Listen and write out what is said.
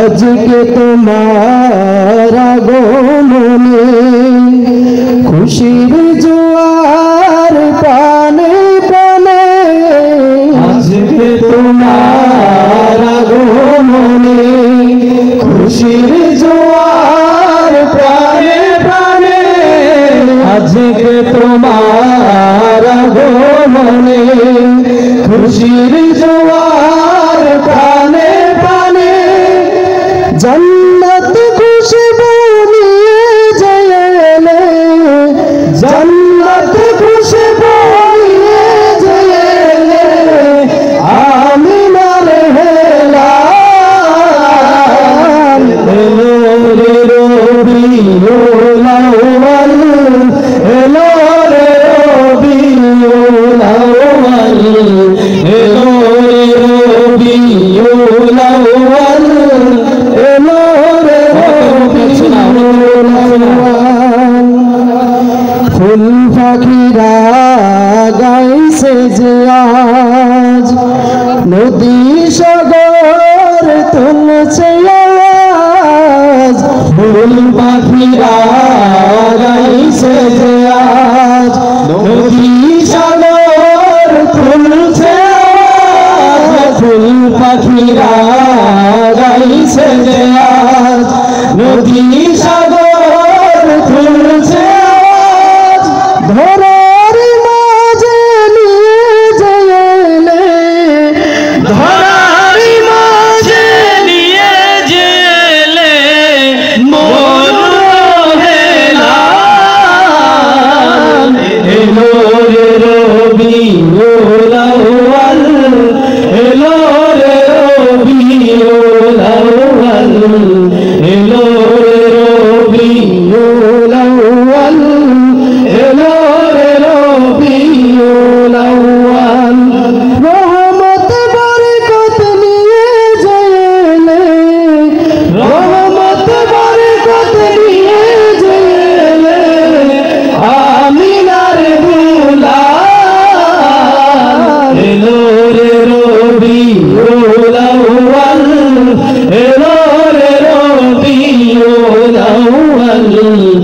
আজকে তোমার আগমনে খুশির জোয়ার প্রাণে প্রাণে, আজকে তোমার আগমনে খুশির জোয়ার প্রাণে প্রাণে, আজকে তোমার আগমনে খুশির জোয়ার প্রাণে প্রাণে, जन्नत खुशबू लिए जयले, जन्नत खुशबू लिए जयले, आमिनार हेलाल, हेलो रे रबीउल अव्वल, हेलो रे रबीउल अव्वल, हेलो रे रबीउल अव्वल, ফুল পাখিরা গাইছে যে আজ, নদী সাগর তুলছে আওয়াজ, ফুল পাখিরা গাইছে যে আজ, নদী সাগর তুলছে আওয়াজ, ফুল পাখিরা গাইছে যে আজ, নদী সাগর তুলছে আওয়াজ, ধরার মাঝে নিয়ে জেলে, ধরার মাঝে নিয়ে জেলে মন হেলাল, হেলো রে রবিউল আউয়াল, হেলো রে রবিউল আউয়াল, হেলো রে রবিউল আউয়াল, হেলো রে রবিউল আউয়াল, রহমত বরকত নিয়ে জেলে, রহমত বরকত নিয়ে জেলে, আমিনার দুলাল, হেলো রে রবিউল আউয়াল, হেলো রে রবিউল আউয়াল।